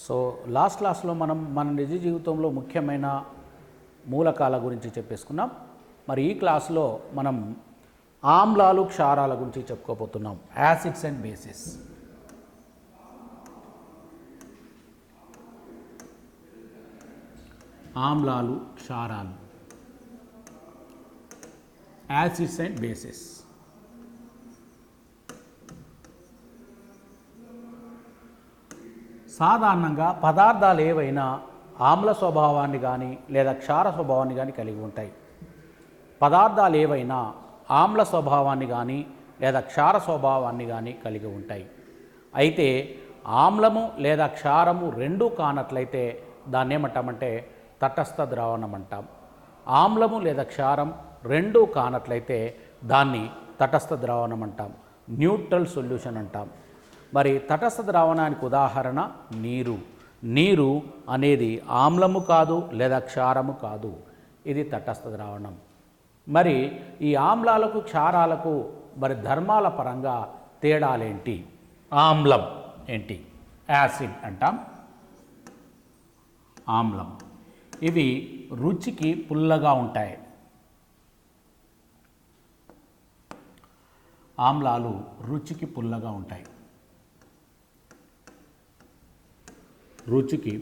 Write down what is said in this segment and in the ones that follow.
So last క్లాస్లో మనం మన నిజ జీవితంలో ముఖ్యమైన మూలకాల గురించి చెప్పేసుకున్నాం. మరి ఈ క్లాస్లో మనం ఆమ్లాలు క్షారాల గురించి చెప్పుకోబోతున్నాం. Acids and basis. ఆమ్లాలు క్షారాలు, యాసిడ్స్ అండ్ బేసిస్. సాధారణంగా పదార్థాలు ఏవైనా ఆమ్ల స్వభావాన్ని కానీ లేదా క్షార స్వభావాన్ని కానీ కలిగి ఉంటాయి. పదార్థాలు ఏవైనా ఆమ్ల స్వభావాన్ని కానీ లేదా క్షార స్వభావాన్ని కానీ కలిగి ఉంటాయి. అయితే ఆమ్లము లేదా క్షారము రెండూ కానట్లయితే దాన్ని ఏమంటామంటే తటస్థ ద్రావణం అంటాం. ఆమ్లము లేదా క్షారం రెండూ కానట్లయితే దాన్ని తటస్థ ద్రావణం అంటాం, న్యూట్రల్ సొల్యూషన్ అంటాం. మరి తటస్థ ద్రావణానికి ఉదాహరణ నీరు. నీరు అనేది ఆమ్లము కాదు లేదా క్షారము కాదు, ఇది తటస్థ ద్రావణం. మరి ఈ ఆమ్లాలకు క్షారాలకు మరి ధర్మాల పరంగా తేడాలేంటి? ఆమ్లం ఏంటి? యాసిడ్ అంటాం, ఆమ్లం. ఇవి రుచికి పుల్లగా ఉంటాయి. ఆమ్లాలు రుచికి పుల్లగా ఉంటాయి, రుచికి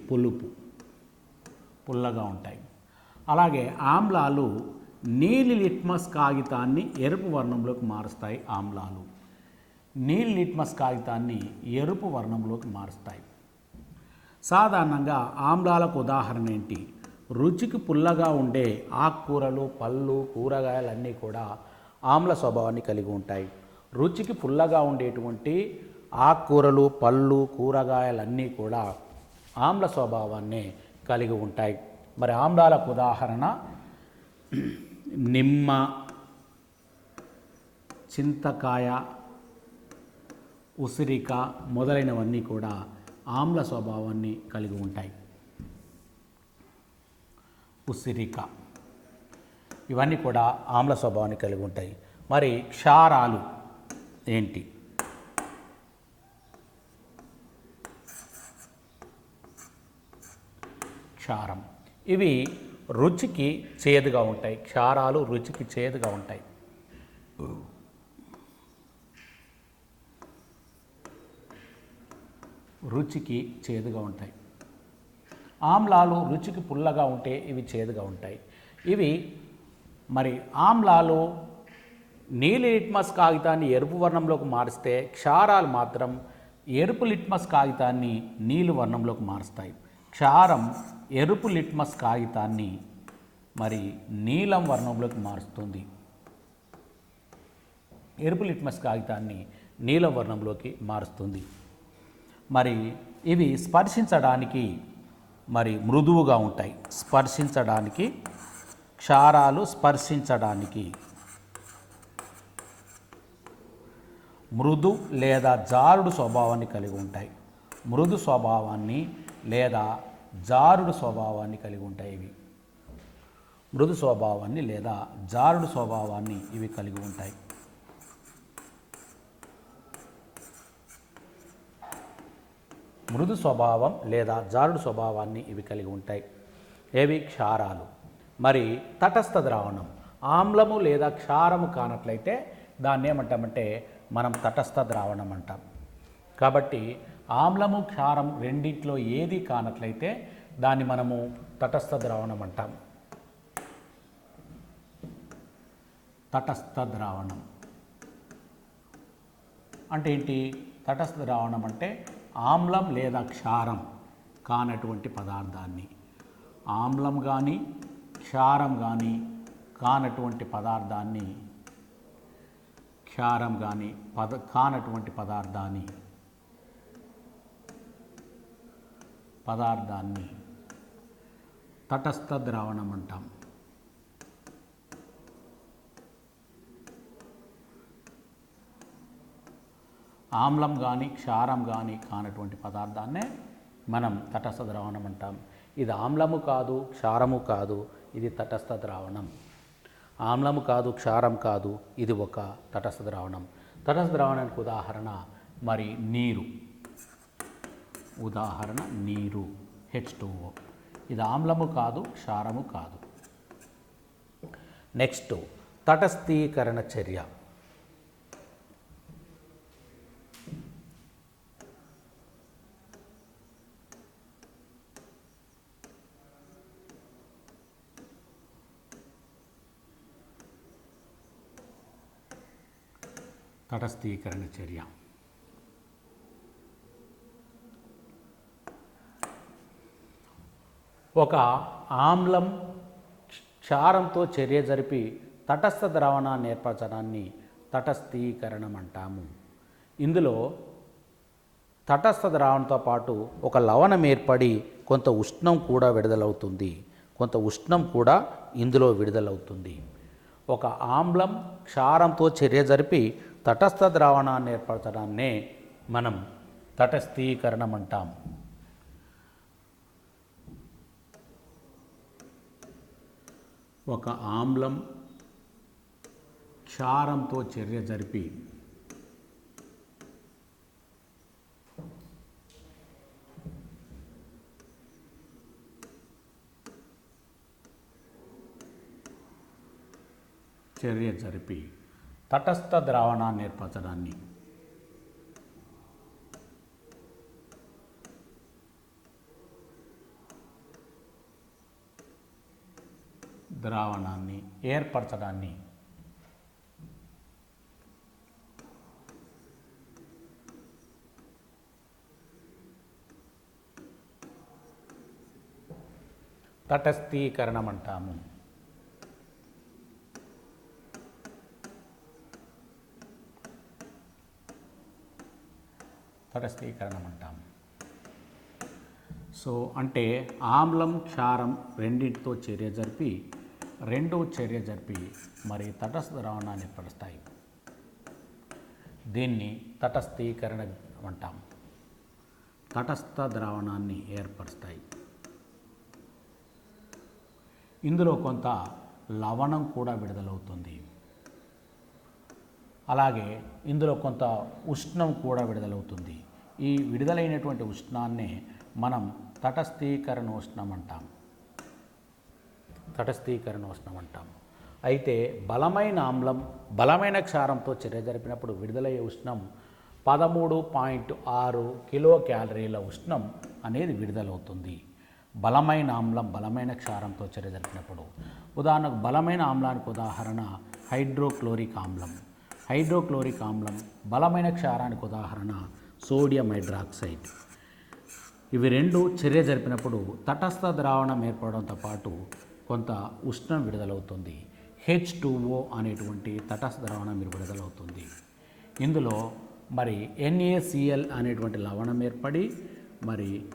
పుల్లగా ఉంటాయి. అలాగే ఆమ్లాలు నీలి లిట్మస్ కాగితాన్ని ఎరుపు వర్ణంలోకి మారుస్తాయి. ఆమ్లాలు నీలి లిట్మస్ కాగితాన్ని ఎరుపు వర్ణంలోకి మారుస్తాయి. సాధారణంగా ఆమ్లాలకు ఉదాహరణ ఏంటి? రుచికి పుల్లగా ఉండే ఆకుకూరలు, పళ్ళు, కూరగాయలన్నీ కూడా ఆమ్ల స్వభావాన్ని కలిగి ఉంటాయి. రుచికి పుల్లగా ఉండేటువంటి ఆకుకూరలు, పళ్ళు, కూరగాయలన్నీ కూడా ఆమ్ల స్వభావాన్ని కలిగి ఉంటాయి. మరి ఆమ్లాలకు ఉదాహరణ నిమ్మ, చింతకాయ, ఉసిరిక మొదలైనవన్నీ కూడా ఆమ్ల స్వభావాన్ని కలిగి ఉంటాయి. ఉసిరిక ఇవన్నీ కూడా ఆమ్ల స్వభావాన్ని కలిగి ఉంటాయి. మరి క్షారాలు ఏంటి? క్షారం ఇవి రుచికి చేదుగా ఉంటాయి. క్షారాలు రుచికి చేదుగా ఉంటాయి. రుచికి చేదుగా ఉంటాయి. ఆమ్లాలు రుచికి పుల్లగా ఉంటే ఇవి చేదుగా ఉంటాయి. ఇవి మరి ఆమ్లాలు నీలి లిట్మస్ కాగితాన్ని ఎరుపు వర్ణంలోకి మారిస్తే క్షారాలు మాత్రం ఎరుపు లిట్మస్ కాగితాన్ని నీలి వర్ణంలోకి మారుస్తాయి. క్షారం ఎరుపు లిట్మస్ కాగితాన్ని మరి నీలం వర్ణంలోకి మారుస్తుంది. ఎరుపు లిట్మస్ కాగితాన్ని నీలం వర్ణంలోకి మారుస్తుంది. మరి ఇవి స్పర్శించడానికి మరి మృదువుగా ఉంటాయి. స్పర్శించడానికి క్షారాలు స్పర్శించడానికి మృదు లేదా జారుడు స్వభావాన్ని కలిగి ఉంటాయి. మృదు స్వభావాన్ని లేదా జారుడు స్వభావాన్ని కలిగి ఉంటాయి. ఇవి మృదు స్వభావాన్ని లేదా జారుడు స్వభావాన్ని ఇవి కలిగి ఉంటాయి. మృదు స్వభావం లేదా జారుడు స్వభావాన్ని ఇవి కలిగి ఉంటాయి. ఏవి? క్షారాలు. మరి తటస్థ ద్రావణం ఆమ్లము లేదా క్షారము కానట్లయితే దాన్ని ఏమంటామంటే మనం తటస్థ ద్రావణం అంటాం. కాబట్టి ఆమ్లము క్షారం రెండింటిలో ఏది కానట్లయితే దాన్ని మనము తటస్థ ద్రావణం అంటాం. తటస్థ ద్రావణం అంటే ఏంటి? తటస్థ ద్రావణం అంటే ఆమ్లం లేదా క్షారం కానటువంటి పదార్థాన్ని, ఆమ్లం కానీ క్షారం కానీ కానటువంటి పదార్థాన్ని, క్షారం కానీ కానటువంటి పదార్థాన్ని తటస్థ ద్రావణం అంటాం. ఆమ్లం కానీ క్షారం కానీ కానటువంటి పదార్థాన్నే మనం తటస్థ ద్రావణం అంటాం. ఇది ఆమ్లము కాదు, క్షారము కాదు, ఇది తటస్థ ద్రావణం. ఆమ్లము కాదు, క్షారం కాదు, ఇది ఒక తటస్థ ద్రావణం. తటస్థ ద్రావణానికి ఉదాహరణ మరి నీరు. ఉదాహరణ నీరు H2O. ఇది ఆమ్లము కాదు, క్షారము కాదు. నెక్స్ట్ తటస్థీకరణ చర్య. తటస్థీకరణ చర్య ఒక ఆమ్లం క్షారంతో చర్య జరిపి తటస్థ ద్రావణాన్ని ఏర్పరచడాన్ని తటస్థీకరణం అంటాము. ఇందులో తటస్థ ద్రావణంతో పాటు ఒక లవణం ఏర్పడి కొంత ఉష్ణం కూడా విడుదలవుతుంది. ఇందులో విడుదలవుతుంది. ఒక ఆమ్లం క్షారంతో చర్య జరిపి తటస్థ ద్రావణాన్ని ఏర్పరచడాన్నే మనం తటస్థీకరణం అంటాం. ఒక ఆమ్లం క్షారంతో చర్య జరిపి తటస్థ ద్రావణాన్ని ఏర్పరచడాన్ని తటస్థీకరణం అంటాము. సో అంటే ఆమ్లం క్షారం రెండింటితో చర్య జరిపి మరి తటస్థ ద్రావణాన్ని ఏర్పరుస్తాయి. దీన్ని తటస్థీకరణ అంటాం. తటస్థ ద్రావణాన్ని ఏర్పరుస్తాయి. ఇందులో కొంత లవణం కూడా విడుదలవుతుంది. అలాగే ఇందులో కొంత ఉష్ణం కూడా విడుదలవుతుంది. ఈ విడుదలైనటువంటి ఉష్ణాన్నే మనం తటస్థీకరణ ఉష్ణం అంటాం. అయితే బలమైన ఆమ్లం బలమైన క్షారంతో చర్య జరిపినప్పుడు విడుదలయ్యే ఉష్ణం 13.6 కిలో క్యాలరీల ఉష్ణం అనేది విడుదలవుతుంది. బలమైన ఆమ్లం బలమైన క్షారంతో చర్య జరిపినప్పుడు ఉదాహరణకు బలమైన ఆమ్లానికి ఉదాహరణ హైడ్రోక్లోరిక్ ఆమ్లం, బలమైన క్షారానికి ఉదాహరణ సోడియం హైడ్రాక్సైడ్. ఇవి రెండు చర్య జరిపినప్పుడు తటస్థ ద్రావణం ఏర్పడడంతో పాటు కొంత ఉష్ణం విడుదలవుతుంది. H2O అనేటువంటి తటస్థ ద్రావణం విడుదలవుతుంది. ఇందులో మరి NaCl అనేటువంటి లవణం ఏర్పడి మరి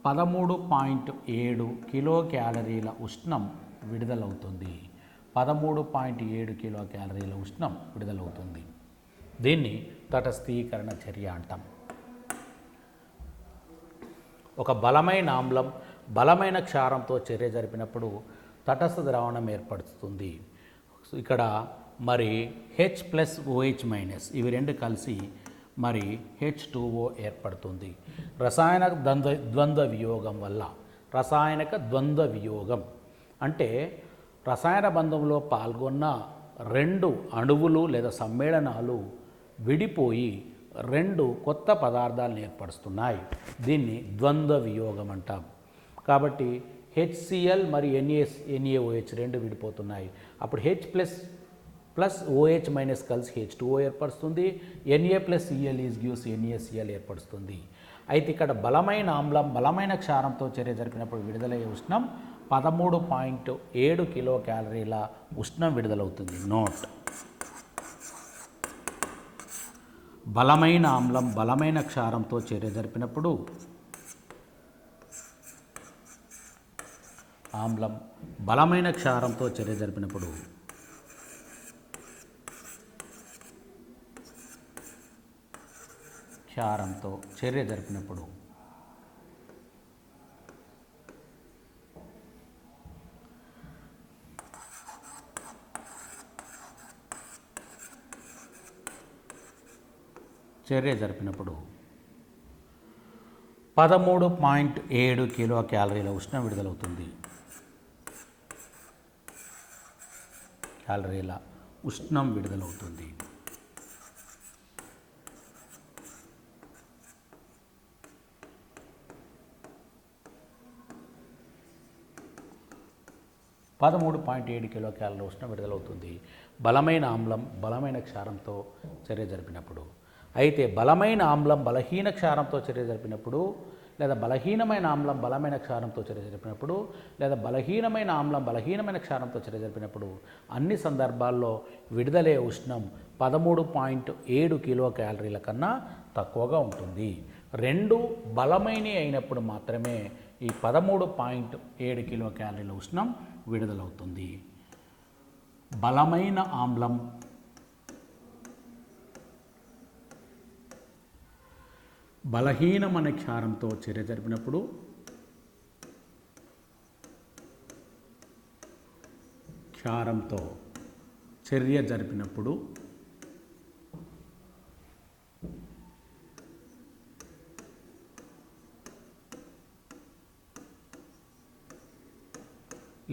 13.7 కిలో క్యాలరీల ఉష్ణం విడుదలవుతుంది. 13.7 కిలో క్యాలరీల ఉష్ణం విడుదలవుతుంది. దీన్ని తటస్థీకరణ చర్య అంటాం. ఒక బలమైన ఆమ్లం బలమైన క్షారంతో చర్య జరిపినప్పుడు తటస్థ ద్రావణం ఏర్పడుతుంది. ఇక్కడ మరి H+OH- ఇవి రెండు కలిసి మరి H2O ఏర్పడుతుంది. రసాయనిక ద్వంద్వ వియోగం అంటే రసాయన బంధంలో పాల్గొన్న రెండు అణువులు లేదా సమ్మేళనాలు విడిపోయి రెండు కొత్త పదార్థాలను ఏర్పరుస్తున్నాయి. దీన్ని ద్వంద్వ వియోగం అంటాం. కాబట్టి HCl మరియు NaOH రెండు విడిపోతున్నాయి. అప్పుడు H+OH- కలిసి H2O ఏర్పరుస్తుంది. Na+Cl gives NaCl ఏర్పరుస్తుంది. అయితే ఇక్కడ బలమైన ఆమ్లం బలమైన క్షారంతో చర్య జరిపినప్పుడు విడుదలయ్యే ఉష్ణం 13.7 కిలో క్యాలరీల ఉష్ణం విడుదలవుతుంది. నోట్: బలమైన ఆమ్లం బలమైన క్షారంతో చర్య జరిపినప్పుడు 13.7 కిలో క్యాలరీల ఉష్ణం విడుదలవుతుంది. క్యాలరీల ఉష్ణం విడుదలవుతుంది. కిలో క్యాలరీల ఉష్ణం విడుదలవుతుంది బలమైన ఆమ్లం బలమైన క్షారంతో చర్య జరిపినప్పుడు. అయితే బలమైన ఆమ్లం బలహీన క్షారంతో చర్య జరిపినప్పుడు, లేదా బలహీనమైన ఆమ్లం బలమైన క్షారంతో చర్య జరిపినప్పుడు, లేదా బలహీనమైన ఆమ్లం బలహీనమైన క్షారంతో చర్య జరిపినప్పుడు అన్ని సందర్భాల్లో విడుదలే ఉష్ణం 13.7 కిలో క్యాలరీల కన్నా తక్కువగా ఉంటుంది. రెండు బలమైన అయినప్పుడు మాత్రమే ఈ 13.7 కిలో క్యాలరీల ఉష్ణం విడుదలవుతుంది. బలమైన ఆమ్లం బలహీనమైన క్షారంతో చర్య జరిపినప్పుడు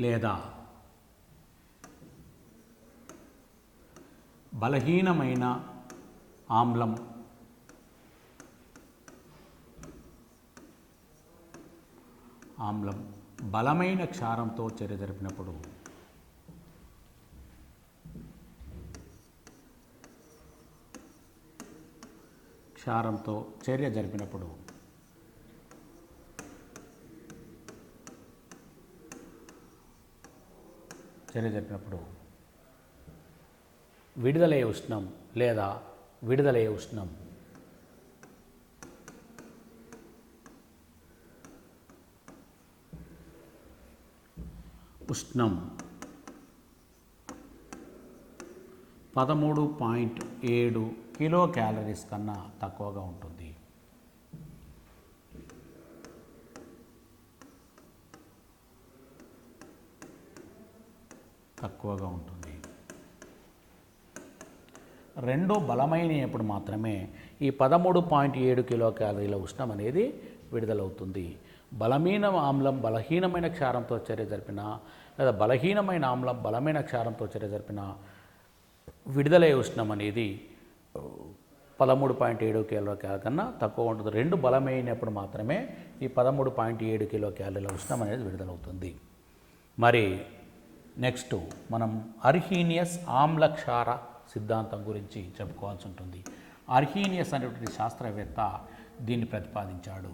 లేదా బలహీనమైన ఆమ్లం బలమైన క్షారంతో చర్య జరిపినప్పుడు విడుదలయ్యే ఉష్ణం లేదా విడుదలయ్యే ఉష్ణం 13.7 కిలో క్యాలరీస్ కన్నా తక్కువగా ఉంటుంది. రెండో బలమైనప్పుడు మాత్రమే ఈ 13.7 కిలో క్యాలరీల ఉష్ణం అనేది విడుదలవుతుంది. బలమైన ఆమ్లం బలహీనమైన క్షారంతో చర్య జరిపిన, లేదా బలహీనమైన ఆమ్లం బలమైన క్షారంతో చర్య జరిపిన విడుదలయ్యే ఉష్ణం అనేది 13.7 కిలో క్యాలరీల కన్నా తక్కువ ఉంటుంది. రెండు బలమైనప్పుడు మాత్రమే ఈ 13.7 కిలో క్యాలరీల ఉష్ణం అనేది విడుదలవుతుంది. మరి నెక్స్ట్ మనం అర్హీనియస్ ఆమ్లక్షార సిద్ధాంతం గురించి చెప్పుకోవాల్సి ఉంటుంది. అర్హీనియస్ అనేటువంటి శాస్త్రవేత్త దీన్ని ప్రతిపాదించాడు.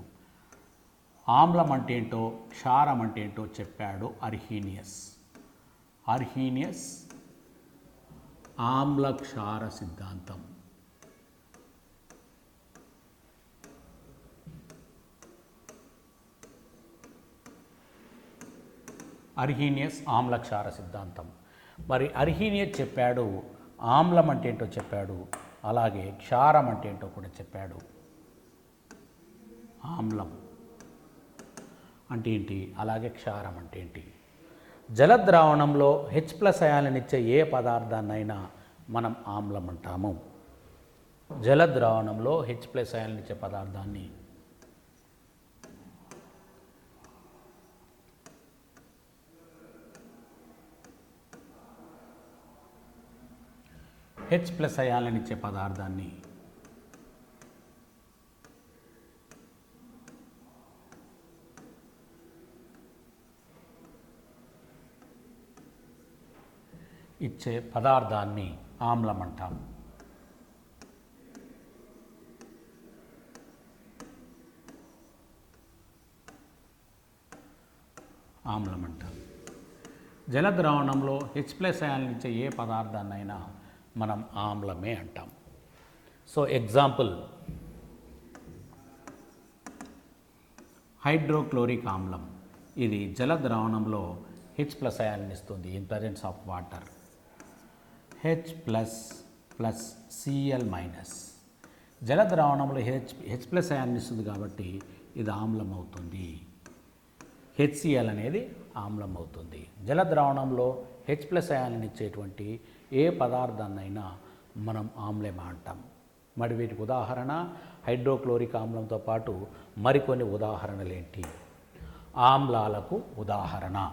ఆమ్లం అంటే ఏంటో క్షారం అంటే ఏంటో చెప్పాడు అర్హీనియస్. ఆమ్లక్షార సిద్ధాంతం. అర్హీనియస్ ఆమ్లక్షార సిద్ధాంతం. మరి అర్హీనియస్ చెప్పాడు ఆమ్లం అంటే ఏంటో చెప్పాడు, అలాగే క్షారం అంటే ఏంటో కూడా చెప్పాడు. ఆమ్లం అంటే ఏంటి, అలాగే క్షారం అంటే ఏంటి? జలద్రావణంలో H+ అయాన్లనిచ్చే ఏ పదార్థాన్నైనా మనం ఆమ్లం అంటాము. జలద్రావణంలో H+ అయాన్లనిచ్చే పదార్థాన్ని H+ అయాన్లనిచ్చే పదార్థాన్ని ఇచ్చే పదార్థాన్ని ఆమ్లం అంటాం. జలద్రావణంలో H+ అయాన్లనిచ్చే ఏ పదార్థాన్నైనా మనం ఆమ్లమే అంటాం. సో ఎగ్జాంపుల్, హైడ్రోక్లోరిక్ ఆమ్లం. ఇది జలద్రావణంలో H+ అయాన్ని ఇస్తుంది in presence of water. H++Cl-. జలద్రావణంలో H+ అయాన్ని ఇస్తుంది కాబట్టి ఇది ఆమ్లం అవుతుంది. HCl అనేది ఆమ్లం అవుతుంది. జలద్రావణంలో H+ అయాన్ని ఇచ్చేటువంటి ఏ పదార్థాన్నైనా మనం ఆమ్లం అంటాం. మరి వీటికి ఉదాహరణ హైడ్రోక్లోరిక్ ఆమ్లంతో పాటు మరికొన్ని ఉదాహరణలేంటి? ఆమ్లాలకు ఉదాహరణ: